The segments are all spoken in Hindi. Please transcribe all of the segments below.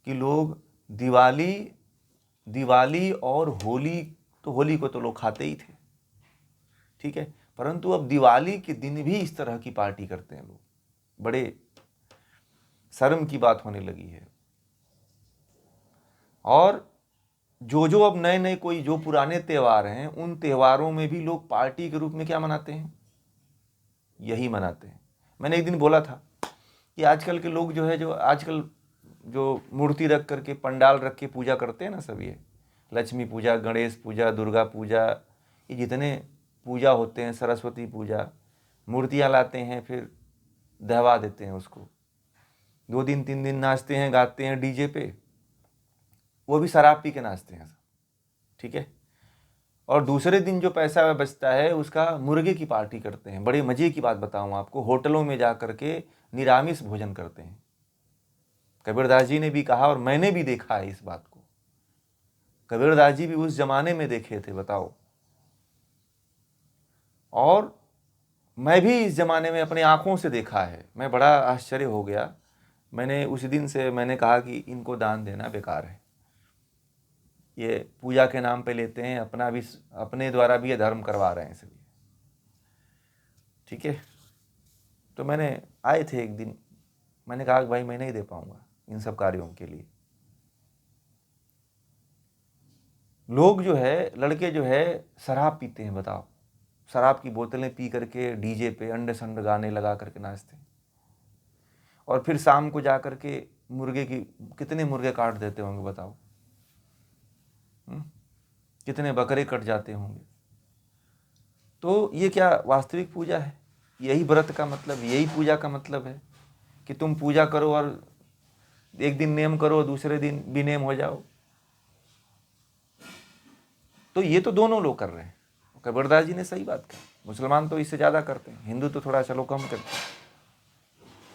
कि लोग दिवाली दिवाली और होली, तो होली को तो लोग खाते ही थे, ठीक है, परंतु अब दिवाली के दिन भी इस तरह की पार्टी करते हैं लोग। बड़े शर्म की बात होने लगी है। और जो अब नए नए कोई जो पुराने त्यौहार हैं, उन त्योहारों में भी लोग पार्टी के रूप में क्या मनाते हैं, यही मनाते हैं। मैंने एक दिन बोला था कि आजकल के लोग जो है, जो आजकल जो मूर्ति रख करके, पंडाल रख के पूजा करते हैं ना सब, ये लक्ष्मी पूजा, गणेश पूजा, दुर्गा पूजा, ये जितने पूजा होते हैं, सरस्वती पूजा, मूर्तियाँ लाते हैं, फिर दहवा देते हैं उसको, 2 दिन 3 दिन नाचते हैं, गाते हैं डीजे पे, वो भी शराब पी के नाचते हैं सब, ठीक है। और दूसरे दिन जो पैसा बचता है उसका मुर्गे की पार्टी करते हैं। बड़े मज़े की बात बताऊं आपको, होटलों में जा करके निरामिष भोजन करते हैं। कबीरदास जी ने भी कहा और मैंने भी देखा है इस बात को। कबीरदास जी भी उस जमाने में देखे थे, बताओ। और मैं भी इस जमाने में अपने आंखों से देखा है। मैं बड़ा आश्चर्य हो गया। मैंने उस दिन से मैंने कहा कि इनको दान देना बेकार है। ये पूजा के नाम पे लेते हैं, अपना भी, अपने द्वारा भी ये धर्म करवा रहे हैं इसलिए, ठीक है। तो मैंने आए थे एक दिन, मैंने कहा कि भाई मैं नहीं दे पाऊंगा इन सब कार्यों के लिए। लोग जो है, लड़के जो है शराब पीते हैं, बताओ, शराब की बोतलें पी करके डीजे पे अंड संड गाने लगा करके नाचते हैं। और फिर शाम को जा करके मुर्गे की, कितने मुर्गे काट देते होंगे बताओ, कितने बकरे कट जाते होंगे। तो ये क्या वास्तविक पूजा है? यही व्रत का मतलब, यही पूजा का मतलब है कि तुम पूजा करो और एक दिन नेम करो, दूसरे दिन बेनेम हो जाओ। तो ये तो दोनों लोग कर रहे हैं। कबीरदास जी ने सही बात कही। मुसलमान तो इससे ज़्यादा करते हैं, हिंदू तो थोड़ा चलो कम करते हैं,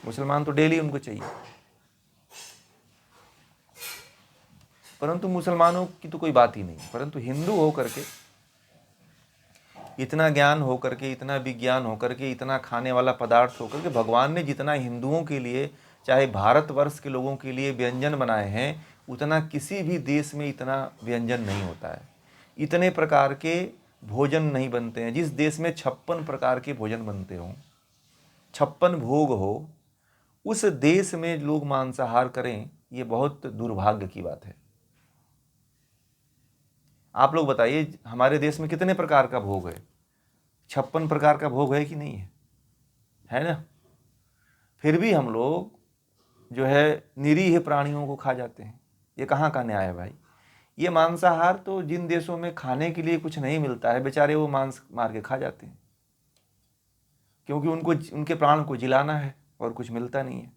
मुसलमान तो डेली उनको चाहिए। परंतु मुसलमानों की तो कोई बात ही नहीं, परंतु हिंदू होकर के, इतना ज्ञान होकर के, इतना विज्ञान होकर के, इतना खाने वाला पदार्थ होकर के, भगवान ने जितना हिंदुओं के लिए, चाहे भारतवर्ष के लोगों के लिए व्यंजन बनाए हैं, उतना किसी भी देश में इतना व्यंजन नहीं होता है। इतने प्रकार के भोजन नहीं बनते हैं। जिस देश में 56 प्रकार के भोजन बनते हों, 56 भोग हो, उस देश में लोग मांसाहार करें, ये बहुत दुर्भाग्य की बात है। आप लोग बताइए, हमारे देश में कितने प्रकार का भोग है? 56 प्रकार का भोग है कि नहीं है ना? फिर भी हम लोग जो है निरीह प्राणियों को खा जाते हैं। ये कहाँ का न्याय है भाई? ये मांसाहार तो जिन देशों में खाने के लिए कुछ नहीं मिलता है, बेचारे वो मांस मार के खा जाते हैं, क्योंकि उनको, उनके प्राण को जिलाना है और कुछ मिलता नहीं है।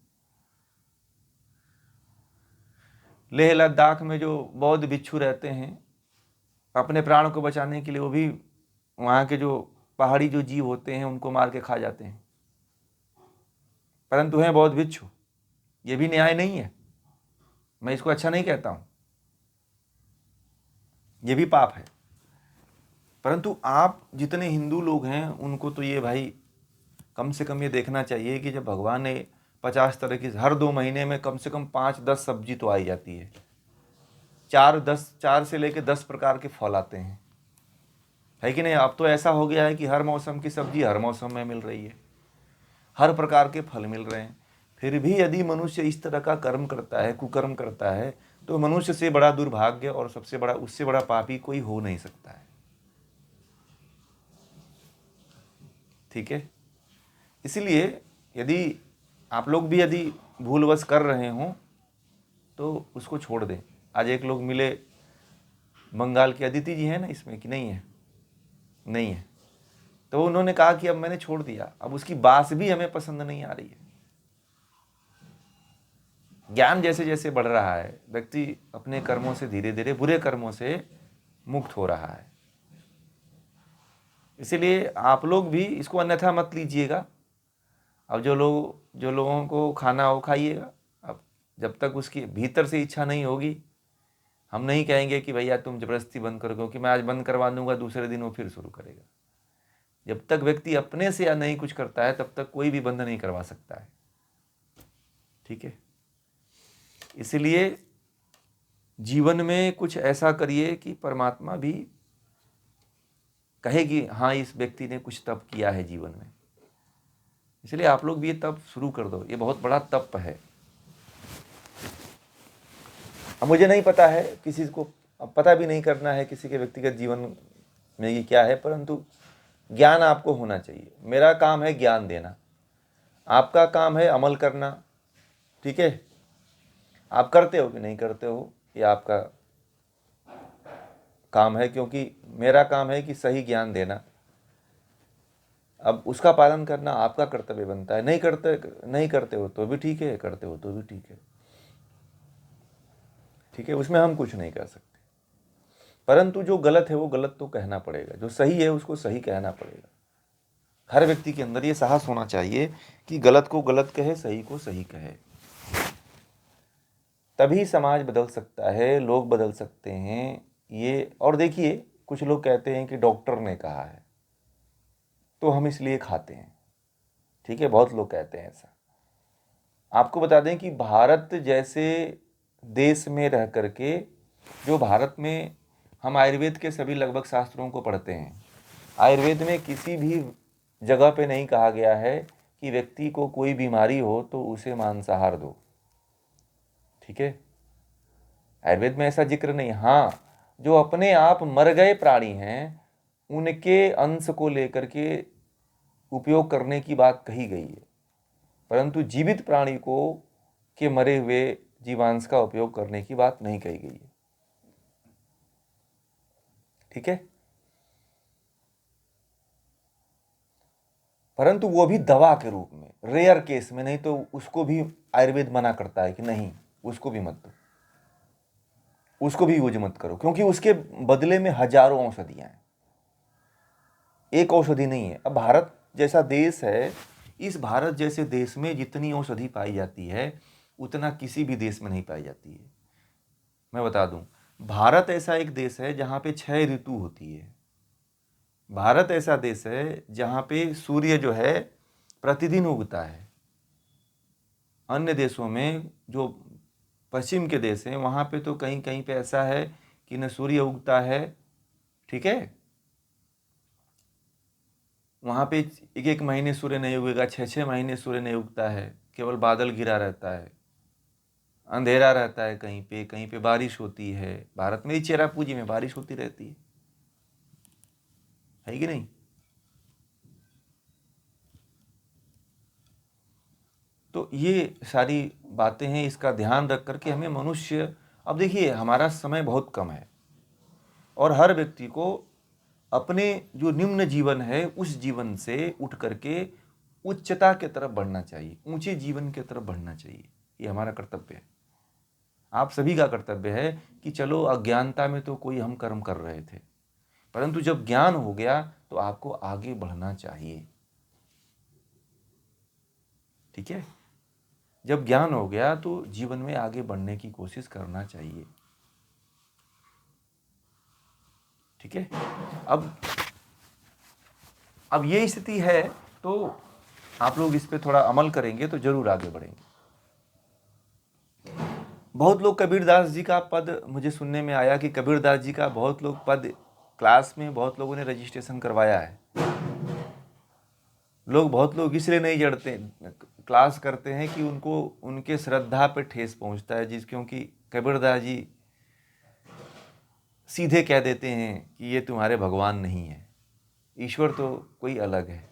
लेह लद्दाख में जो बौद्ध भिक्षु रहते हैं, अपने प्राण को बचाने के लिए वो भी वहाँ के जो पहाड़ी जो जीव होते हैं उनको मार के खा जाते हैं, परंतु हैं बौद्ध भिक्षु। ये भी न्याय नहीं है, मैं इसको अच्छा नहीं कहता हूँ, ये भी पाप है। परंतु आप जितने हिंदू लोग हैं उनको तो ये भाई कम से कम ये देखना चाहिए कि जब भगवान ने 50 तरह की, हर 2 महीने में कम से कम 5-10 सब्जी तो आई जाती है, 4 से लेकर 10 प्रकार के फल आते हैं, है कि नहीं? अब तो ऐसा हो गया है कि हर मौसम की सब्जी हर मौसम में मिल रही है, हर प्रकार के फल मिल रहे हैं। फिर भी यदि मनुष्य इस तरह का कर्म करता है, कुकर्म करता है, तो मनुष्य से बड़ा दुर्भाग्य और सबसे बड़ा, उससे बड़ा पापी कोई हो नहीं सकता है, ठीक है। इसलिए यदि आप लोग भी यदि भूलवश कर रहे हों तो उसको छोड़ दें। आज एक लोग मिले, बंगाल के अदिति जी हैं ना इसमें, कि नहीं है? नहीं है। तो उन्होंने कहा कि अब मैंने छोड़ दिया, अब उसकी बात भी हमें पसंद नहीं आ रही है। ज्ञान जैसे जैसे बढ़ रहा है, व्यक्ति अपने कर्मों से धीरे धीरे, बुरे कर्मों से मुक्त हो रहा है। इसीलिए आप लोग भी इसको अन्यथा मत लीजिएगा। अब जो लोगों को खाना हो खाइएगा, अब जब तक उसकी भीतर से इच्छा नहीं होगी, हम नहीं कहेंगे कि भैया तुम जबरदस्ती बंद करो, क्योंकि मैं आज बंद करवा दूंगा, दूसरे दिन वो फिर शुरू करेगा। जब तक व्यक्ति अपने से या नहीं कुछ करता है, तब तक कोई भी बंद नहीं करवा सकता है, ठीक है। इसलिए जीवन में कुछ ऐसा करिए कि परमात्मा भी कहे कि हाँ, इस व्यक्ति ने कुछ तप किया है जीवन में। इसलिए आप लोग भी ये तप शुरू कर दो, ये बहुत बड़ा तप है। अब मुझे नहीं पता है, किसी को पता भी नहीं करना है किसी के व्यक्तिगत जीवन में ये क्या है, परंतु ज्ञान आपको होना चाहिए। मेरा काम है ज्ञान देना, आपका काम है अमल करना। ठीक है, आप करते हो कि नहीं करते हो ये आपका काम है, क्योंकि मेरा काम है कि सही ज्ञान देना। अब उसका पालन करना आपका कर्तव्य बनता है। नहीं करते हो तो भी ठीक है, करते हो तो भी ठीक है। ठीक है, उसमें हम कुछ नहीं कर सकते, परंतु जो गलत है वो गलत तो कहना पड़ेगा, जो सही है उसको सही कहना पड़ेगा। हर व्यक्ति के अंदर ये साहस होना चाहिए कि गलत को गलत कहे, सही को सही कहे। तभी समाज बदल सकता है, लोग बदल सकते हैं। ये और देखिए, कुछ लोग कहते हैं कि डॉक्टर ने कहा है तो हम इसलिए खाते हैं। ठीक है, बहुत लोग कहते हैं ऐसा। आपको बता दें कि भारत जैसे देश में रह करके, जो भारत में हम आयुर्वेद के सभी लगभग शास्त्रों को पढ़ते हैं, आयुर्वेद में किसी भी जगह पे नहीं कहा गया है कि व्यक्ति को कोई बीमारी हो तो उसे मांसाहार दो। ठीक है, आयुर्वेद में ऐसा जिक्र नहीं। हाँ, जो अपने आप मर गए प्राणी हैं उनके अंश को लेकर के उपयोग करने की बात कही गई है, परंतु जीवित प्राणी को के मरे हुए जीवांश का उपयोग करने की बात नहीं कही गई है। ठीक है, परंतु वो भी दवा के रूप में, रेयर केस में, नहीं तो उसको भी आयुर्वेद मना करता है कि नहीं, उसको भी मत दो, उसको भी यूज मत करो, क्योंकि उसके बदले में हजारों औषधियां हैं, एक औषधि नहीं है। अब भारत जैसा देश है, इस भारत जैसे देश में जितनी औषधि पाई जाती है उतना किसी भी देश में नहीं पाई जाती है। मैं बता दूं, भारत ऐसा एक देश है जहां पे 6 ऋतु होती है। भारत ऐसा देश है जहां पे सूर्य जो है प्रतिदिन उगता है। अन्य देशों में, जो पश्चिम के देश हैं, वहां पे तो कहीं कहीं पे ऐसा है कि न सूर्य उगता है। ठीक है, वहाँ पे एक एक महीने सूर्य नहीं उगेगा, 6 6 महीने सूर्य नहीं उगता है, केवल बादल घिरा रहता है, अंधेरा रहता है, कहीं पे बारिश होती है। भारत में ही चेरापूंजी में बारिश होती रहती है कि नहीं? तो ये सारी बातें हैं, इसका ध्यान रख करके हमें मनुष्य, अब देखिए हमारा समय बहुत कम है और हर व्यक्ति को अपने जो निम्न जीवन है उस जीवन से उठ करके उच्चता की तरफ बढ़ना चाहिए, ऊंचे जीवन की तरफ बढ़ना चाहिए। ये हमारा कर्तव्य है, आप सभी का कर्तव्य है कि चलो अज्ञानता में तो कोई हम कर्म कर रहे थे, परंतु जब ज्ञान हो गया तो आपको आगे बढ़ना चाहिए। ठीक है, जब ज्ञान हो गया तो जीवन में आगे बढ़ने की कोशिश करना चाहिए। ठीक है, अब ये स्थिति है तो आप लोग इस पे थोड़ा अमल करेंगे तो जरूर आगे बढ़ेंगे। बहुत लोग कबीरदास जी का पद, मुझे सुनने में आया कि कबीरदास जी का बहुत लोग पद, क्लास में बहुत लोगों ने रजिस्ट्रेशन करवाया है। बहुत लोग इसलिए नहीं जड़ते, क्लास करते हैं कि उनको उनके श्रद्धा पे ठेस पहुंचता है, क्योंकि कबीरदास जी सीधे कह देते हैं कि ये तुम्हारे भगवान नहीं है, ईश्वर तो कोई अलग है।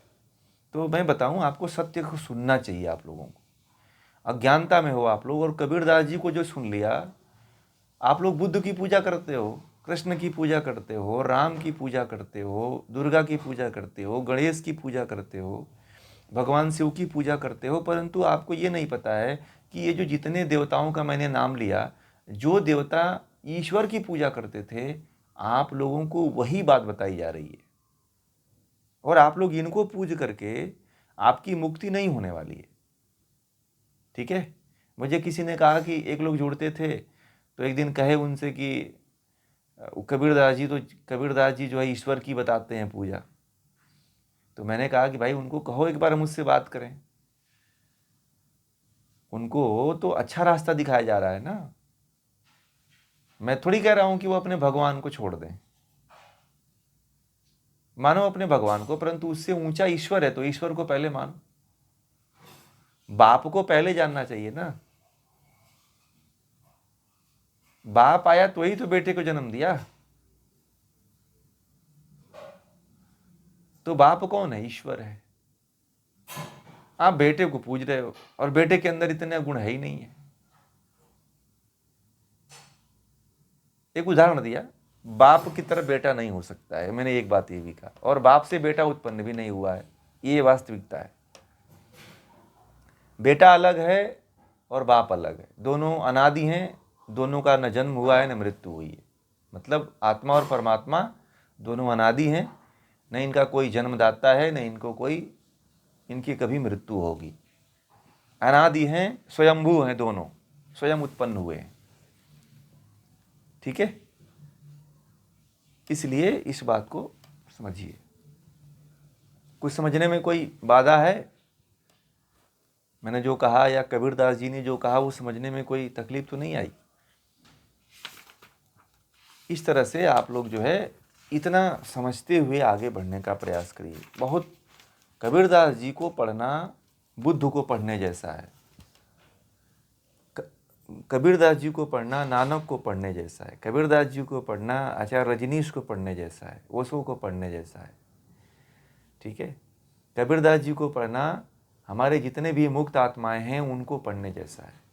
तो मैं बताऊं, आपको सत्य को सुनना चाहिए। आप लोगों को अज्ञानता में हो आप लोग, और कबीरदास जी को जो सुन लिया, आप लोग बुद्ध की पूजा करते हो, कृष्ण की पूजा करते हो, राम की पूजा करते हो, दुर्गा की पूजा करते हो, गणेश की पूजा करते हो, भगवान शिव की पूजा करते हो, परंतु आपको ये नहीं पता है कि ये जो जितने देवताओं का मैंने नाम लिया, जो देवता ईश्वर की पूजा करते थे, आप लोगों को वही बात बताई जा रही है, और आप लोग इनको पूज करके आपकी मुक्ति नहीं होने वाली है। ठीक है, मुझे किसी ने कहा कि एक लोग जुड़ते थे तो एक दिन कहे उनसे कि कबीरदास जी जो है ईश्वर की बताते हैं पूजा। तो मैंने कहा कि भाई उनको कहो एक बार मुझसे बात करें, उनको तो अच्छा रास्ता दिखाया जा रहा है ना। मैं थोड़ी कह रहा हूं कि वो अपने भगवान को छोड़ दें, मानो अपने भगवान को, परंतु उससे ऊंचा ईश्वर है तो ईश्वर को पहले मानो। बाप को पहले जानना चाहिए ना। बाप आया तो ही तो बेटे को जन्म दिया। तो बाप कौन है? ईश्वर है। आप बेटे को पूज रहे हो और बेटे के अंदर इतने गुण है ही नहीं है। एक उदाहरण दिया, बाप की तरह बेटा नहीं हो सकता है, मैंने एक बात ये भी कहा, और बाप से बेटा उत्पन्न भी नहीं हुआ है, ये वास्तविकता है। बेटा अलग है और बाप अलग है, दोनों अनादि हैं, दोनों का न जन्म हुआ है न मृत्यु हुई है। मतलब आत्मा और परमात्मा दोनों अनादि हैं, न इनका कोई जन्मदाता है, न इनको कोई इनकी कभी मृत्यु होगी। अनादि हैं, स्वयंभू हैं, दोनों स्वयं उत्पन्न हुए हैं। ठीक है, इसलिए इस बात को समझिए। कुछ समझने में कोई बाधा है? मैंने जो कहा या कबीरदास जी ने जो कहा वो समझने में कोई तकलीफ तो नहीं आई? इस तरह से आप लोग जो है इतना समझते हुए आगे बढ़ने का प्रयास करिए। बहुत कबीरदास जी को पढ़ना बुद्ध को पढ़ने जैसा है, कबीरदास जी को पढ़ना नानक को पढ़ने जैसा है, कबीरदास जी को पढ़ना आचार्य रजनीश को पढ़ने जैसा है, ओशो को पढ़ने जैसा है। ठीक है, कबीरदास जी को पढ़ना हमारे जितने भी मुक्त आत्माएं हैं उनको पढ़ने जैसा है।